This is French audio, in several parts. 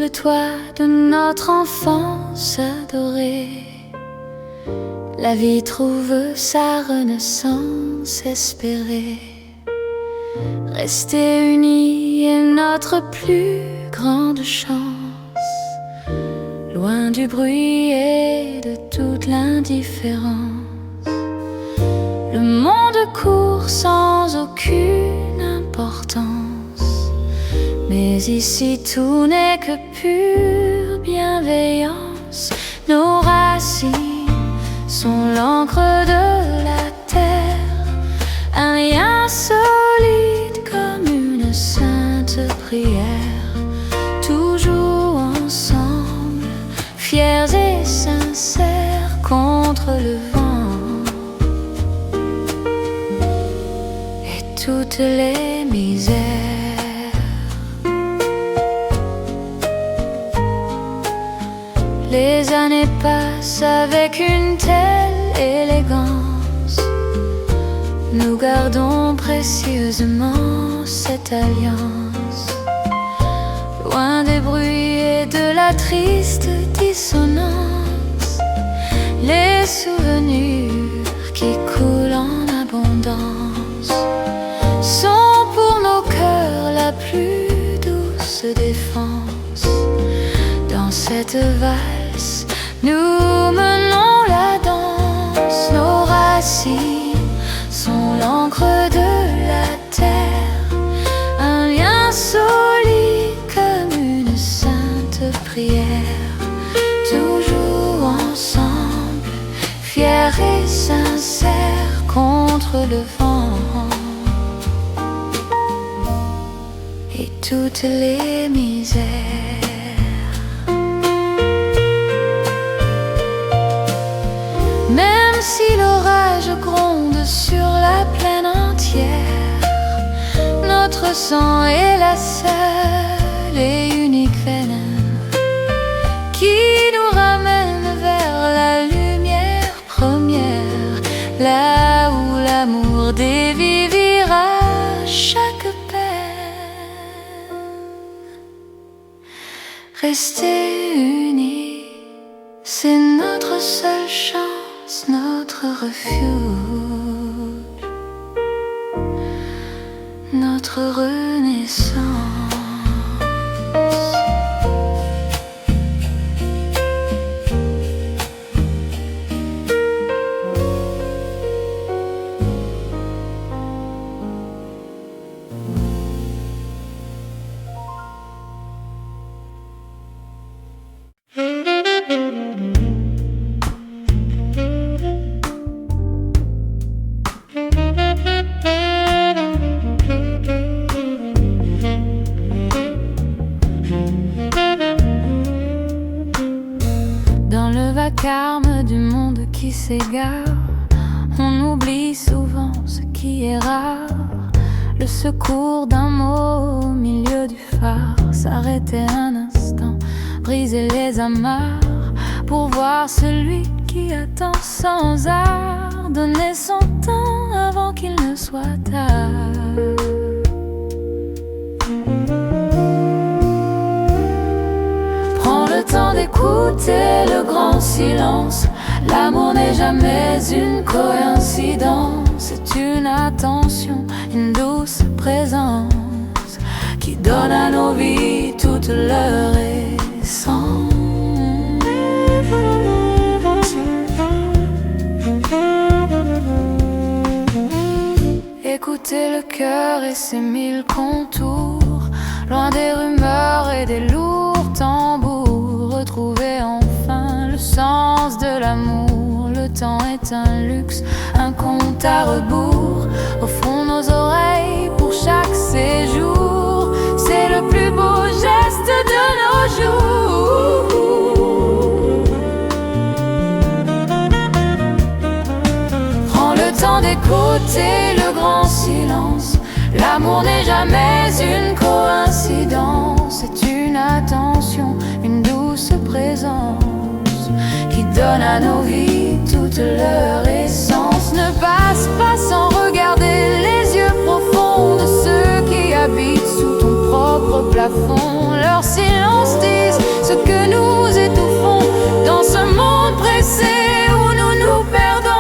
le toit de notre enfance adorée, la vie trouve sa renaissance espérée. Rester unis est notre plus grande chance, loin du bruit et de toute l'indifférence. Le monde court sans aucune importance, mais ici tout n'est que pure bienveillance. Nos racines sont l'encre de la terre, un lien solide comme une sainte prière. Toujours ensemble, fiers et sincères contre le vent et toutes les misères. Les années passent avec une telle élégance, nous gardons précieusement cette alliance, loin des bruits et de la triste dissonance. Les souvenirs qui coulent en abondance sont pour nos cœurs la plus douce défense. Dans cette valse, nous menons la danse. Nos racines sont l'encre de la terre, un lien solide comme une sainte prière. Toujours ensemble, fiers et sincères contre le vent et toutes les misères. Même si l'orage gronde sur la plaine entière, notre sang est la seule et unique veine qui nous ramène vers la lumière première, là où l'amour dévivira chaque peine. Rester unis, c'est notre seule chance, notre refuge, notre renaissance. Dans le vacarme du monde qui s'égare, on oublie souvent ce qui est rare. Le secours d'un mot au milieu du phare, s'arrêter un instant, briser les amarres, pour voir celui qui attend sans art, donner son temps avant qu'il ne soit tard. Prends le temps d'écouter le grand silence. L'amour n'est jamais une coïncidence, c'est une attention, une douce présence qui donne à nos vies toute leur essence. Écoutez le cœur et ses mille contours, loin des rumeurs et des lourds tambours. Retrouvez enfin le sens de l'amour. Le temps est un luxe, un compte à rebours. Offrons nos oreilles pour chaque séjour. C'est le plus beau geste de nos jours. Prends le temps d'écouter le grand silence. L'amour n'est jamais une coïncidence, c'est une attention, une douce présence qui donne à nos vies toute leur essence. Ne passe pas sans regarder les yeux profonds de ceux qui habitent sous ton propre plafond. plafond. Leurs silences disent ce que nous étouffons dans ce monde pressé où nous nous perdons.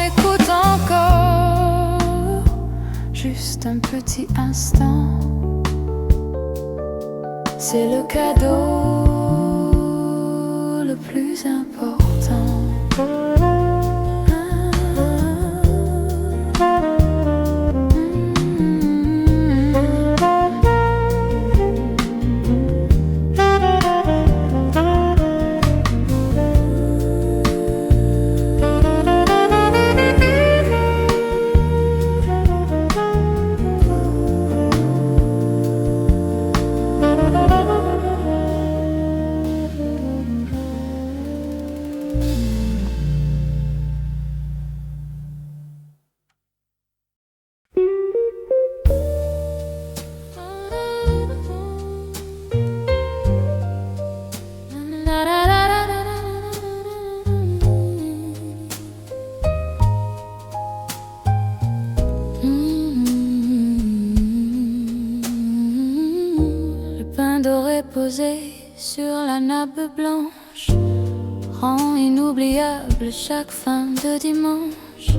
Écoute encore, juste un petit instant. C'est le cadeau le plus important. Posé sur la nappe blanche rend inoubliable chaque fin de dimanche.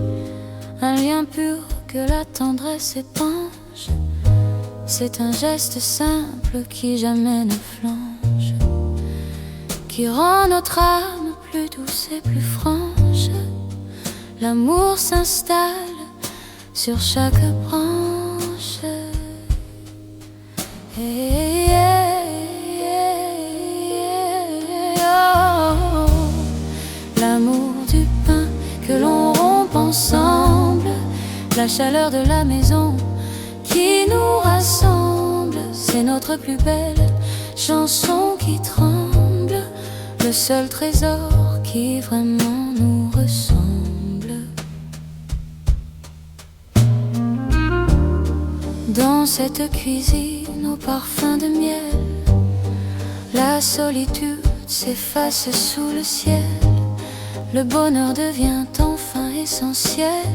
Un lien pur que la tendresse épanche. C'est un geste simple qui jamais ne flanche, qui rend notre âme plus douce et plus franche. L'amour s'installe sur chaque branche. L'amour du pain que l'on rompt ensemble, la chaleur de la maison qui nous rassemble. C'est notre plus belle chanson qui tremble, le seul trésor qui vraiment nous ressemble. Dans cette cuisine au parfum de miel, la solitude s'efface sous le ciel. Le bonheur devient enfin essentiel.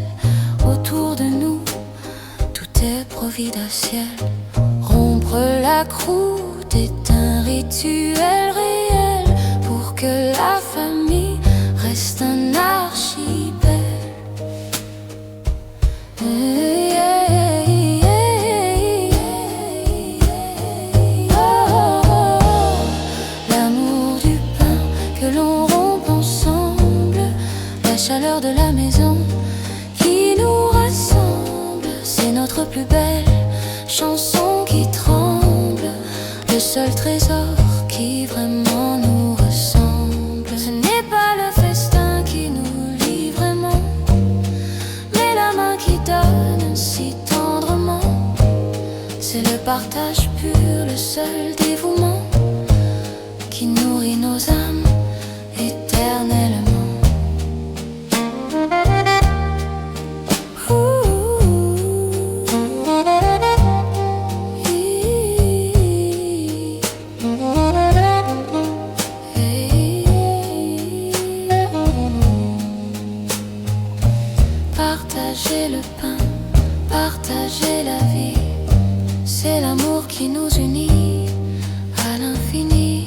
Autour de nous, tout est providentiel. Rompre la croûte est un rituel réel pour que la famille reste un archipel. L'amour du pain que l'on rompt ensemble, la chaleur de la maison qui nous rassemble. C'est notre plus belle chanson qui tremble, le seul trésor qui vraiment nous ressemble. Ce n'est pas le festin qui nous lie vraiment, mais la main qui donne si tendrement. C'est le partage pur, le seul dévouement qui nourrit nos âmes éternellement. Partager le pain, partager la vie, c'est l'amour qui nous unit à l'infini.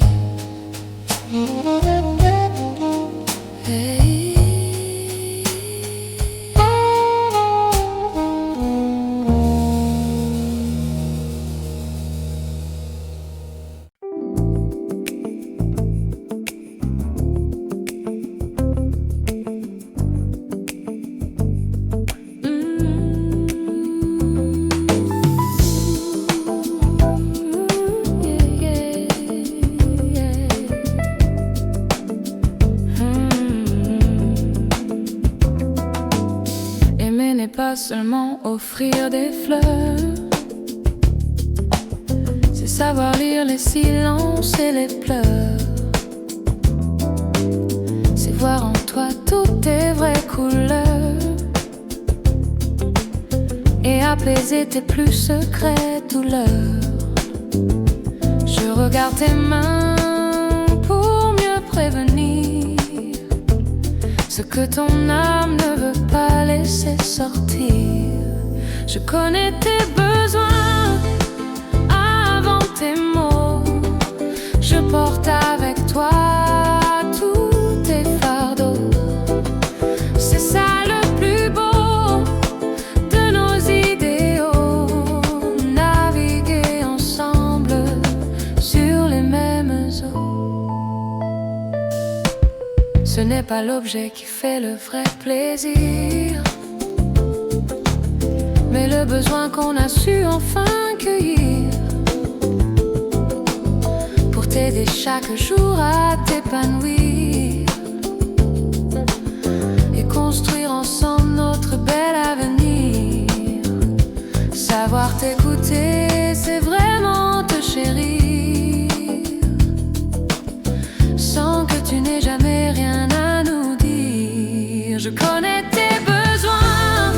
Pas seulement offrir des fleurs, c'est savoir lire les silences et les pleurs. C'est voir en toi toutes tes vraies couleurs et apaiser tes plus secrètes douleurs. Je regarde tes mains pour mieux prévenir ce que ton âme ne veut pas laisser sortir. Je connais tes besoins Ce n'est pas l'objet qui fait le vrai plaisir, mais le besoin qu'on a su enfin cueillir, pour t'aider chaque jour à t'épanouir et construire ensemble notre bel avenir. Savoir t'écouter, c'est vraiment te chérir, sans que tu n'aies jamais rien à nous dire. Je connais tes besoins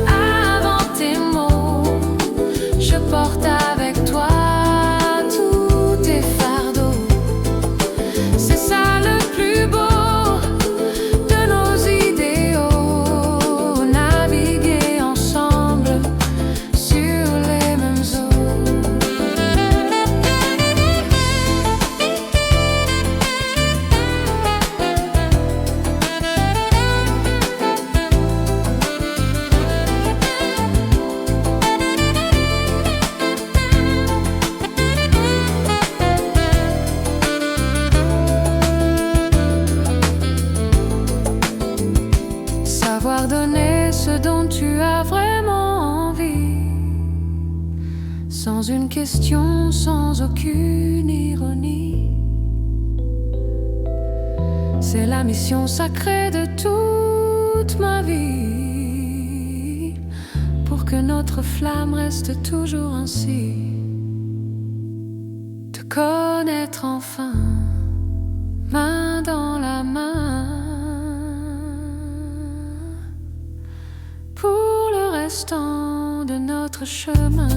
avant tes mots, je porte avec toi tous tes fardeaux. C'est ça le plus beau de nos idéaux, naviguer ensemble sur les mêmes eaux. Savoir donner ce dont tu as vraiment envie, sans une question, sans aucune ironie. C'est la mission sacrée de toute ma vie, pour que notre flamme reste toujours ainsi. Te connaître enfin, main dans la main, pour le restant de notre chemin.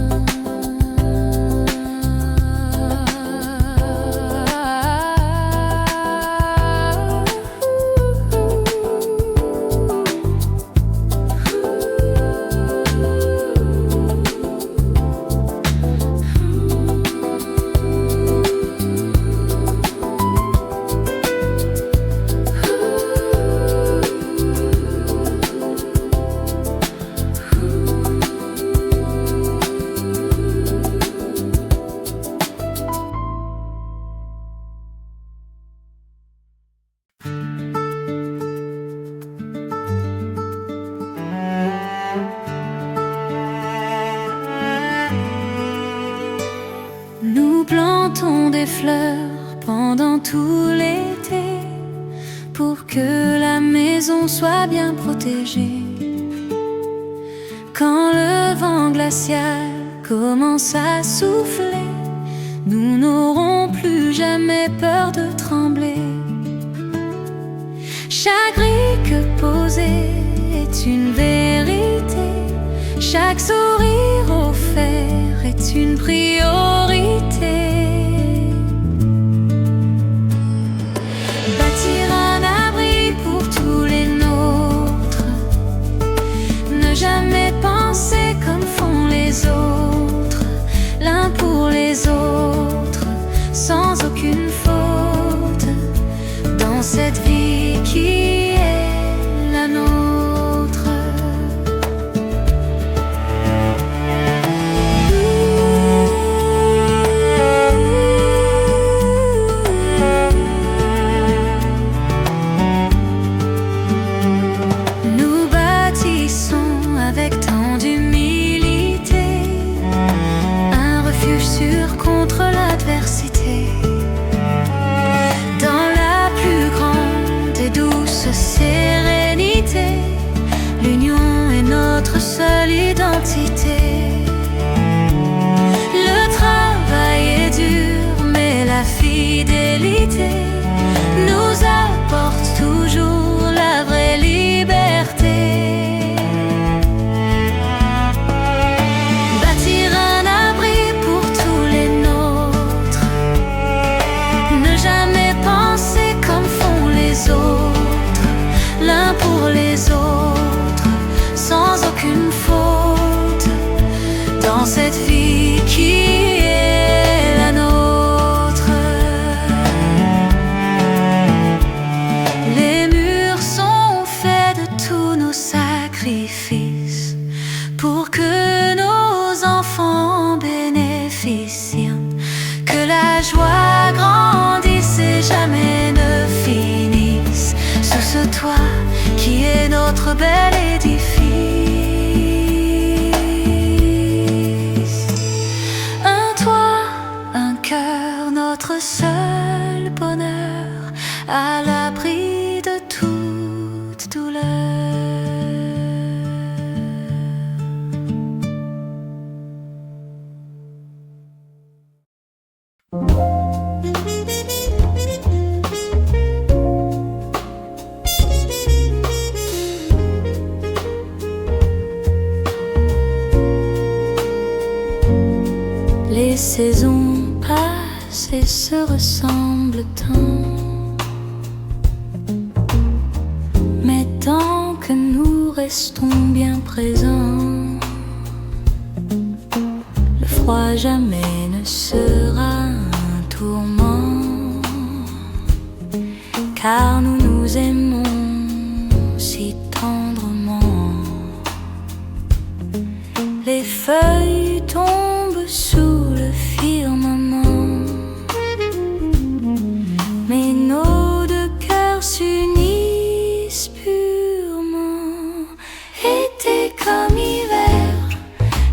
Nous plantons des fleurs pendant tout l'été, pour que la maison soit bien protégée. Quand le vent glacial commence à souffler, nous n'aurons plus jamais peur de trembler. Chaque brique posée est une vérité, chaque sourire offert est une priorité. Bâtir un abri pour tous les nôtres, ne jamais penser comme font les autres, l'un pour les autres, sans aucune faute, dans cette vie qui est la nôtre. Nous bâtissons avec tant d'humilité un refuge sûr contre l'adversité. Dans la plus grande et douce sérénité, l'union est notre seule identité. Le travail est dur, mais la fidélité nous apporte toujours la vraie liberté. Bâtir un abri pour tous les nôtres, ne jamais penser comme font les autres, l'un pour les autres, sans aucune faute, dans cette vie qui est la nôtre. Les murs sont faits de tous nos sacrifices, pour que nos enfants bénéficient, que la joie grandisse et jamais ne finisse. bel édifice. Un toit, un cœur, notre seul bonheur, à l'abri de toute douleur. Les saisons passent et se ressemblent tant, mais tant que nous restons bien présents, le froid jamais ne sera un tourment, car nous nous aimons si tendrement. Les feuilles tombent sous le firmament, mais nos deux cœurs s'unissent purement. Été comme hiver,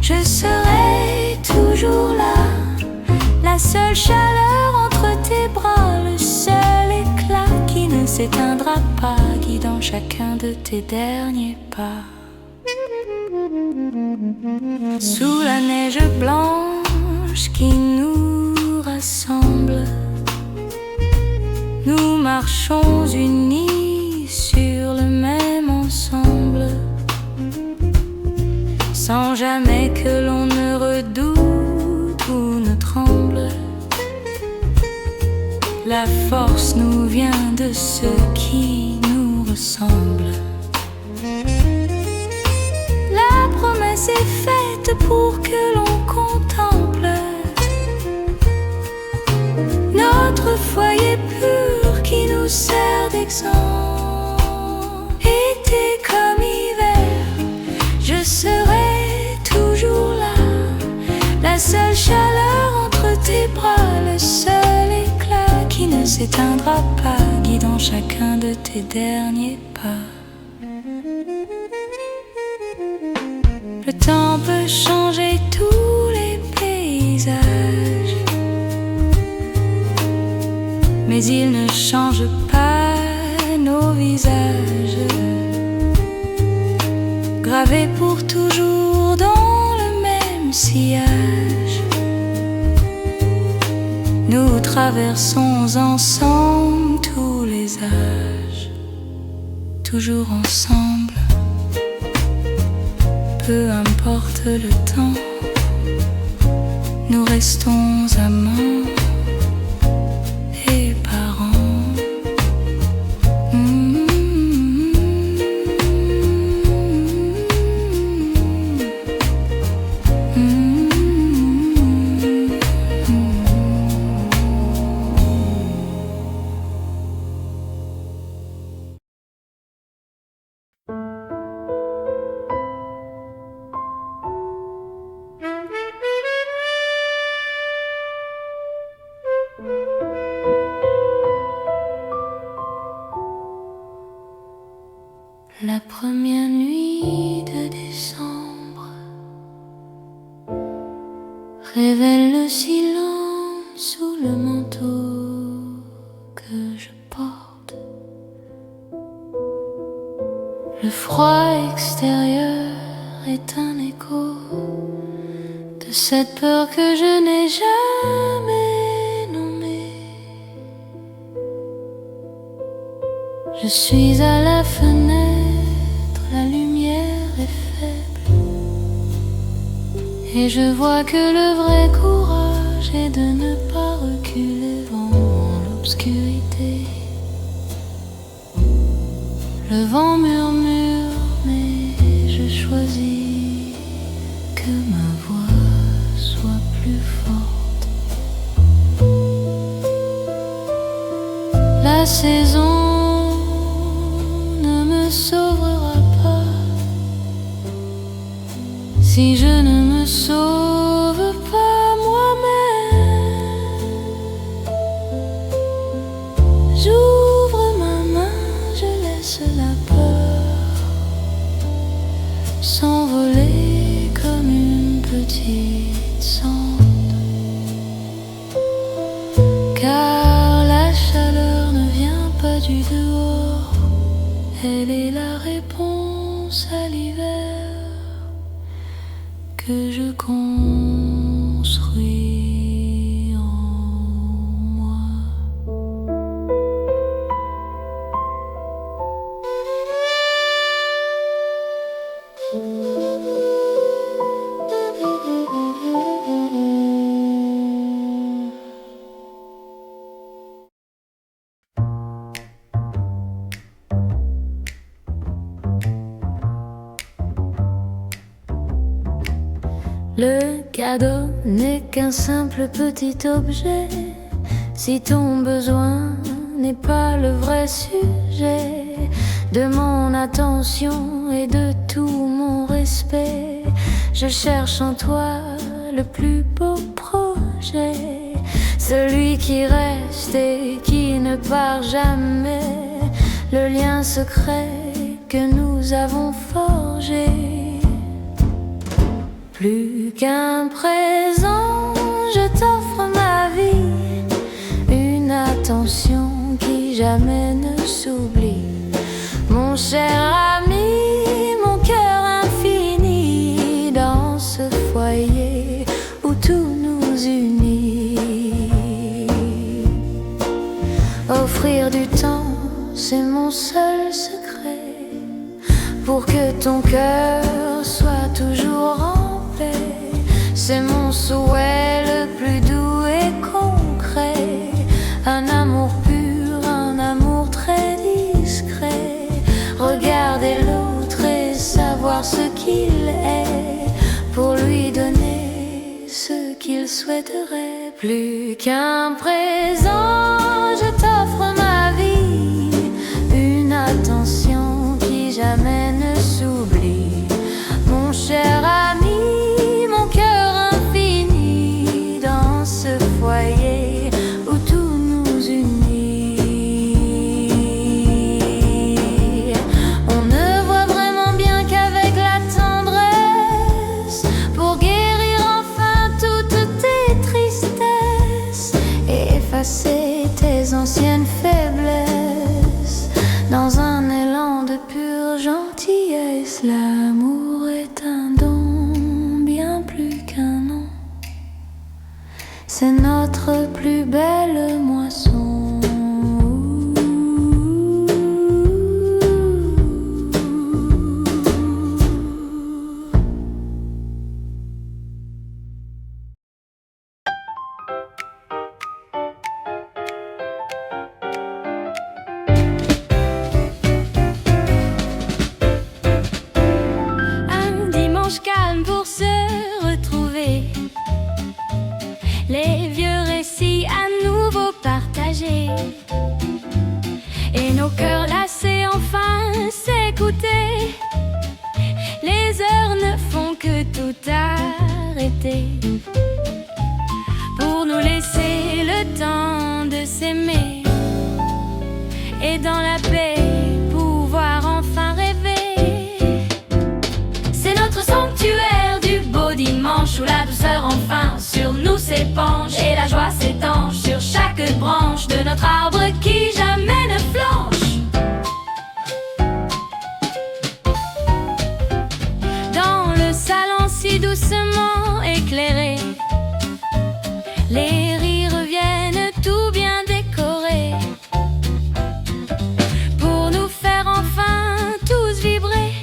je serai toujours là, la seule chaleur entre tes bras, le seul éclat qui ne s'éteindra pas, guidant chacun de tes derniers pas. Sous la neige blanche qui nous rassemble, nous marchons unis sur le même ensemble, sans jamais que l'on ne redoute ou ne tremble. La force nous vient de ceux qui nous ressemblent. La promesse est faite pour que l'on contemple notre foyer pur qui nous sert d'exemple. Été comme hiver, je serai toujours là, la seule chaleur entre tes bras, le seul éclat qui ne s'éteindra pas, guidant chacun de tes derniers pas. Le temps peut changer tous les paysages, mais il ne change pas nos visages, gravés pour toujours dans le même sillage. Nous traversons ensemble tous les âges, toujours ensemble. Peu importe le temps, nous restons amants et parents. La première nuit de décembre révèle le silence sous le manteau que je porte. Le froid extérieur est un écho de cette peur que je n'ai jamais nommée. Je suis à la fenêtre, la lumière est faible, et je vois que le vrai courage est de ne pas reculer devant l'obscurité. Le vent murmure, mais je choisis que ma voix soit plus forte. La saison ne me sauvera pas si je ne me sauve pas moi-même. J'ouvre ma main, je laisse la peur du dehors, elle est la réponse à l'hiver que je construis en moi. Le cadeau n'est qu'un simple petit objet, si ton besoin n'est pas le vrai sujet de mon attention et de tout mon respect. Je cherche en toi le plus beau projet, celui qui reste et qui ne part jamais, le lien secret que nous avons forgé. Plus qu'un présent, je t'offre ma vie, une attention qui jamais ne s'oublie. Mon cher ami, mon cœur infini, dans ce foyer où tout nous unit. Offrir du temps, c'est mon seul secret, pour que ton cœur soit toujours en paix. C'est mon souhait le plus doux et concret, un amour pur, un amour très discret. Regarder l'autre et savoir ce qu'il est, pour lui donner ce qu'il souhaiterait. Plus qu'un présent, je t'offre ma vie, une attention qui jamais ne s'oublie. Mon cher ami, mon cœur infini, dans ce foyer où tout nous unit. On ne voit vraiment bien qu'avec la tendresse, pour guérir enfin toutes tes tristesses et effacer tes anciennes faiblesses, dans un élan de pure gentillesse. L'amour est un don, bien plus qu'un nom, c'est notre plus belle moisson. Calme pour se retrouver, les vieux récits à nouveau partagés, et nos cœurs lassés enfin s'écouter. Les heures ne font que tout arrêter, pour nous laisser le temps de s'aimer, et dans la paix pouvoir enfin rêver. Sanctuaire du beau dimanche, où la douceur enfin sur nous s'épanche, et la joie s'étanche sur chaque branche de notre arbre qui jamais ne flanche. Dans le salon si doucement éclairé, les rires viennent tout bien décorés, pour nous faire enfin tous vibrer.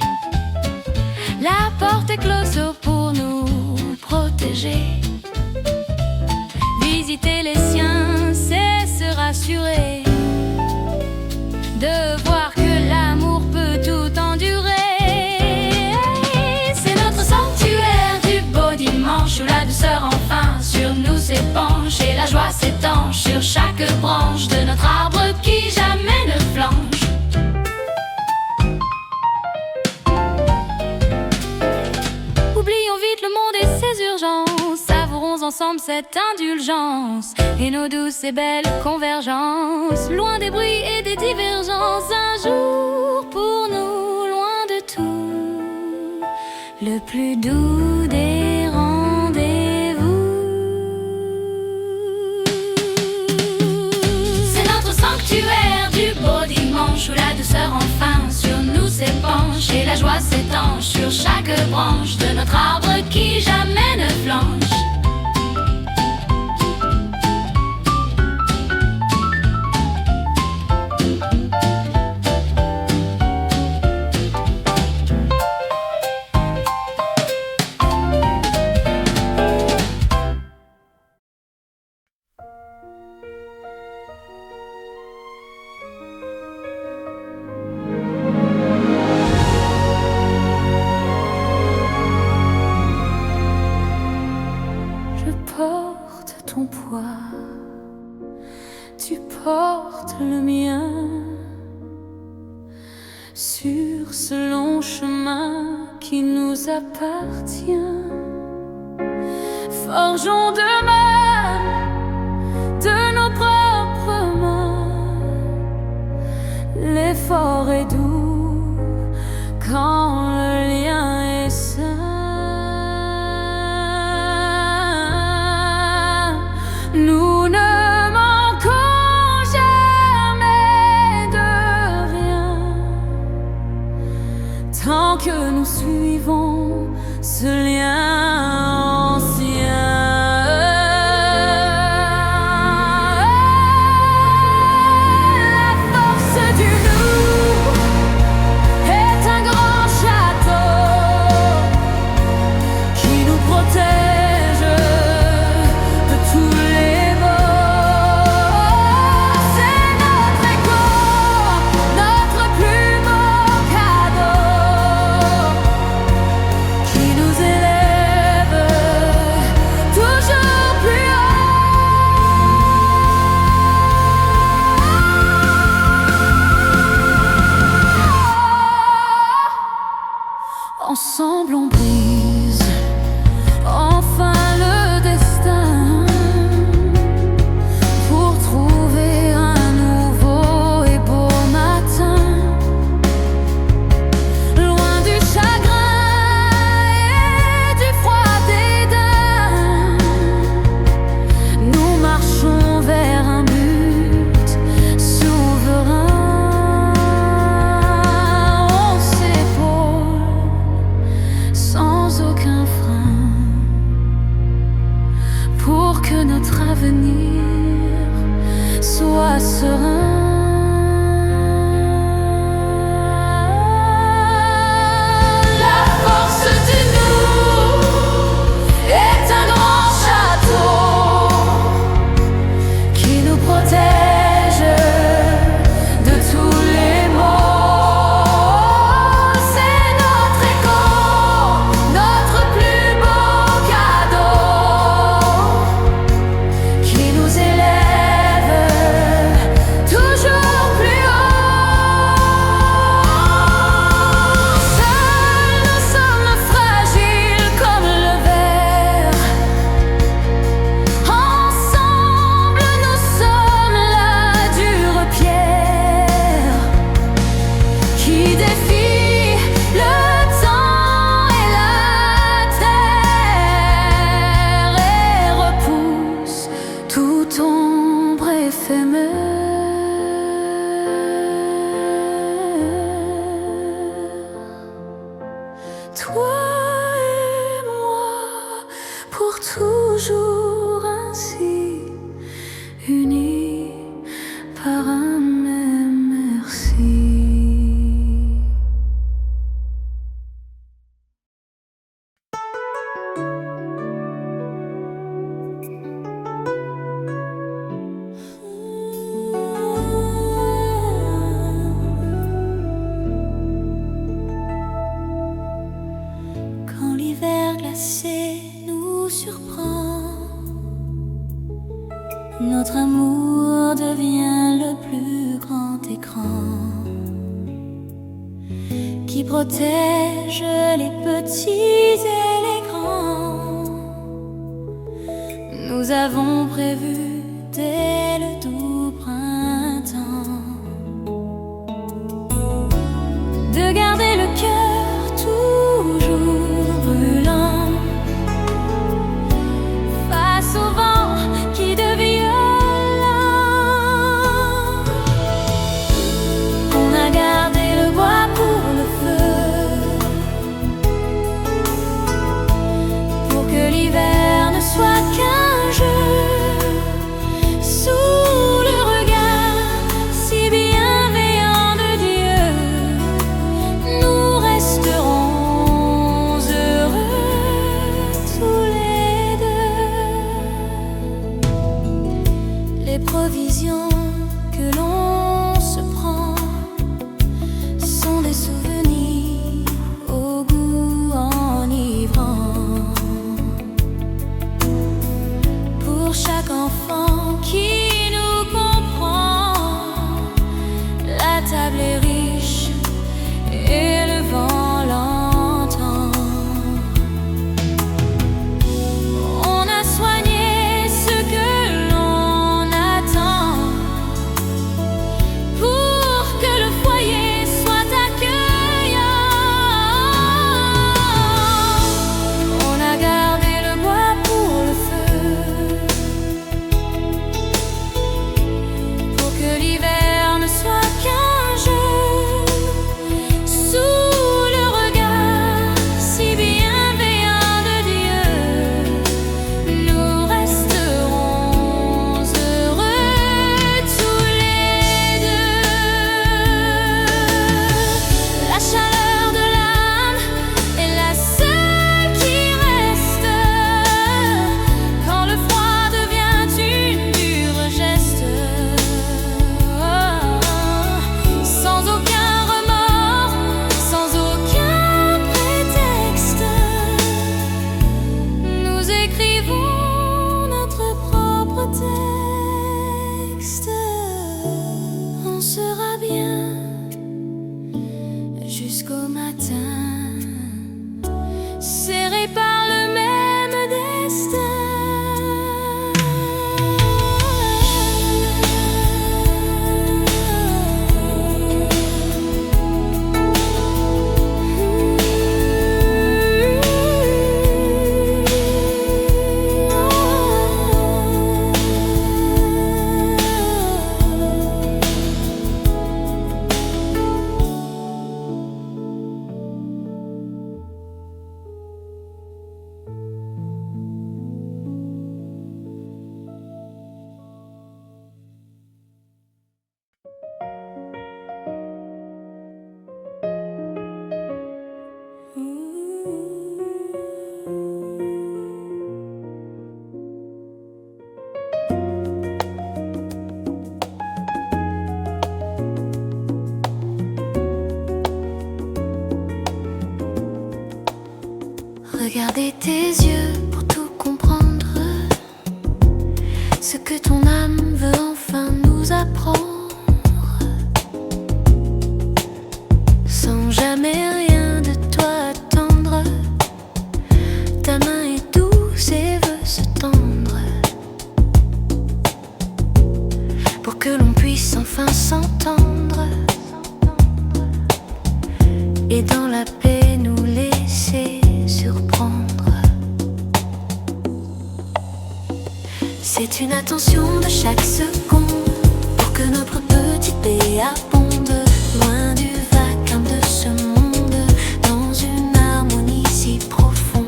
La porte est close pour nous protéger. Visiter les siens, c'est se rassurer, de voir que l'amour peut tout endurer. C'est notre sanctuaire du beau dimanche, où la douceur enfin sur nous s'épanche, et la joie s'étanche sur chaque branche de notre arbre qui jamais ne flanche. Oublions vite le monde et ses urgences, savourons ensemble cette indulgence et nos douces et belles convergences, loin des bruits et des divergences. Un jour pour nous, loin de tout, le plus doux des rendez-vous. C'est notre sanctuaire du beau dimanche, sur chaque branche de notre arbre qui jamais ne flanche. Ton poids, tu portes le mien sur ce long chemin qui nous appartient. Forgeons demain de nos propres mains. L'effort est doux quand le lien est sain. Nous ne manquons jamais de rien tant que nous suivons ce lien ancien. La force du nous est un grand château qui nous protège de tous les ensemble on brise enfin le destin pour trouver un nouveau et beau matin, loin du chagrin et du froid dédain. Nous marchons vers un but souverain. On s'épaule sans aucun frein pour que notre avenir soit serein. La force du nous est un grand château qui nous protège de tous les maux. C'est notre écho, notre plus beau cadeau qui nous élève toujours plus haut. Seuls nous sommes fragiles comme le verre. Ensemble nous sommes la dure pierre qui défie le temps et la terre et repousse toute ombre éphémère. Toi et moi pour toujours ainsi unis par un même merci. Quand l'hiver glacé nous surprend, notre amour devient le plus grand écran qui protège les petits et les grands. Nous avons prévu dès le doux printemps de garder le cœur toujours brûlant face au vent qui devient violent. On a gardé le bois pour le feu Les provisions que l'on se prend sont des souvenirs au goût enivrant. Pour chaque enfant qui nous comprend, la table est riche et le vent l'entend. On a soigné ce que l'on attend pour que le foyer soit accueillant. On a gardé le bois pour le feu, pour que l'hiver ne soit qu'un jeu. Sous le regard si bienveillant de Dieu, nous resterons heureux tous les deux. La chaleur de l'âme est la seule qui reste quand le froid devient une dure geste. Sans aucun remords, sans aucun prétexte, nous écrivons notre propre texte. On sera bien jusqu'au matin, serrés par le même destin. Regardez tes yeux pour tout comprendre, ce que ton âme veut enfin nous apprendre, sans jamais rien de toi attendre. Ta main est douce et veut se tendre, pour que l'on puisse enfin s'entendre, et dans la paix nous laisser surprendre. C'est une attention de chaque seconde pour que notre petite paix abonde, loin du vacarme de ce monde, dans une harmonie si profonde.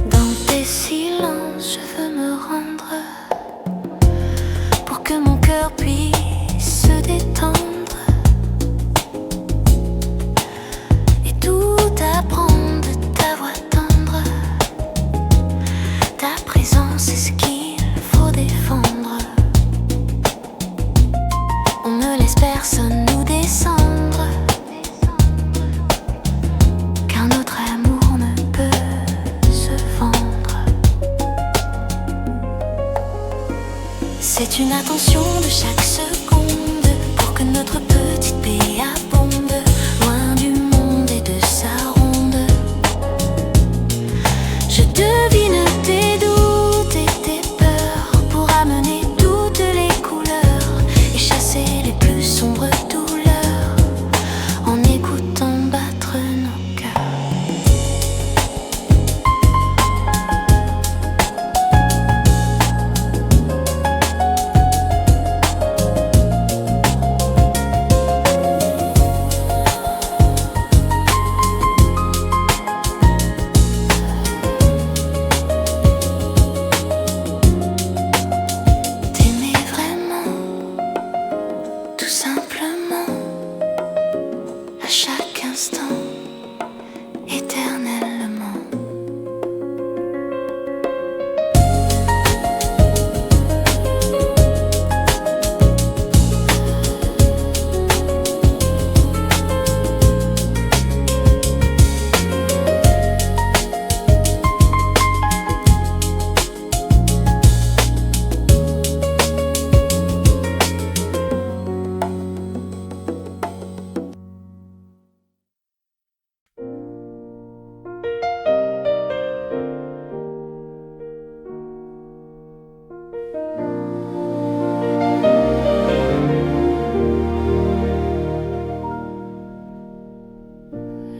Dans tes silences, je veux me rendre pour que mon cœur puisse se détendre et tout apprendre de ta voix tendre. Ta présence est ce qu'il faut défendre. On ne laisse personne nous descendre, car notre amour ne peut se vendre. C'est une attention de chaque seconde pour que notre petite paix abonde, loin du monde et de sa ronde. Je devine tes doutes et tes peurs pour amener toutes les couleurs et chasser les plus sombres douleurs en écoutant battre nos cœurs. chaque instant, éternellement.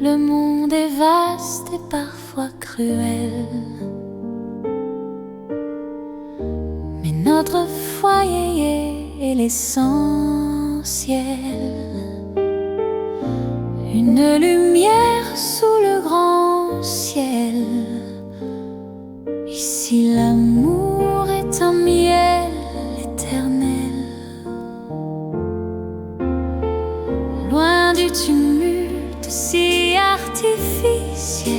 Le monde est vaste et parfois cruel, mais notre foyer est l'essentiel. Une lumière sous le grand ciel. Ici l'amour est un miel éternel. Loin du tumulte si artificiel,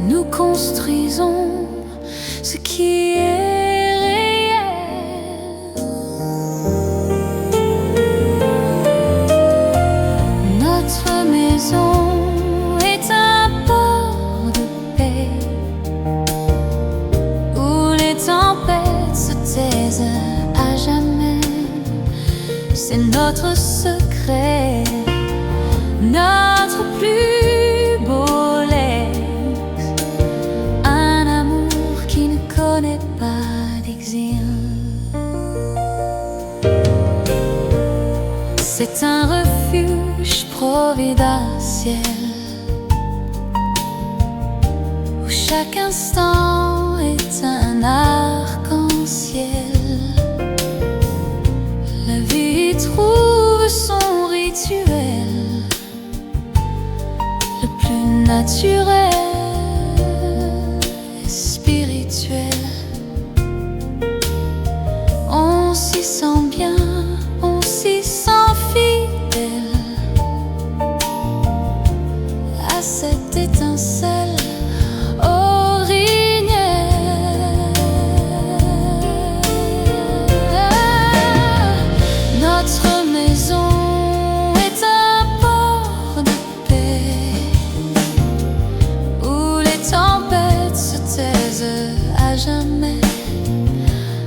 nous construisons ce qui est réel. Notre maison est un port de paix où les tempêtes se taisent à jamais. C'est notre secret, notre plus beau legs, un amour qui ne connaît pas d'exil. C'est un refuge providentiel où chaque instant est un arc-en-ciel. La vie y trouve son rituel le plus naturel et spirituel. On s'y sent bien, on s'y sent fidèle à cette étincelle originelle. Notre maison est un port de paix où les tempêtes se taisent à jamais.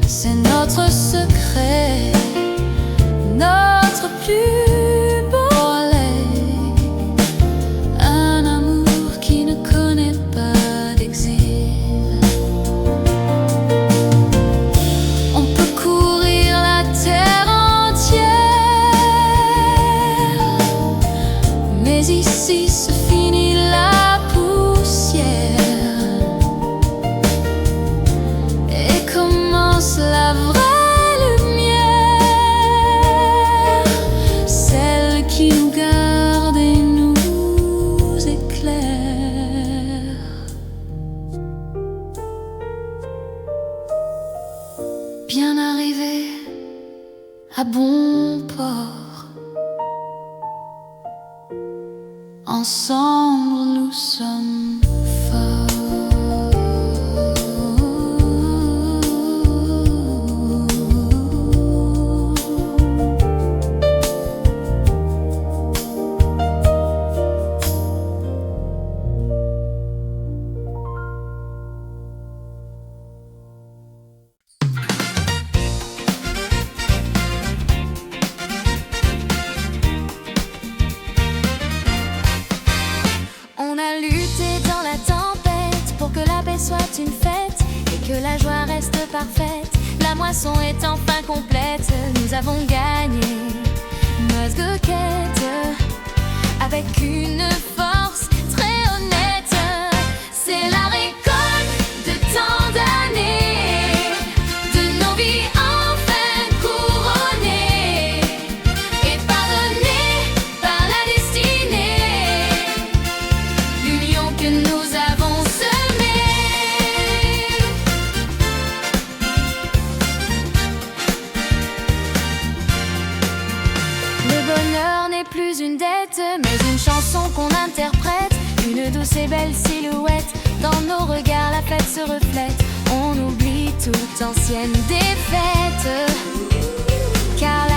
C'est notre secret, notre plus beau legs, un amour qui ne connaît pas d'exil. On peut courir la terre entière, mais ici se finit la poussière et commence la vraie lumière, celle qui nous garde et nous éclaire. Bien arrivé à bon port, ensemble nous sommes On a lutté dans la tempête pour que la paix soit une fête et que la joie reste parfaite. La moisson est enfin complète. Nous avons gagné notre quête avec une force très honnête. C'est la récolte de tant d'années, de nos vies enfin couronnées et pardonnées par la destinée. L'union que nous avons semée. Le bonheur plus une dette, mais une chanson qu'on interprète, une douce et belle silhouette. Dans nos regards la fête se reflète, on oublie toute ancienne défaite, car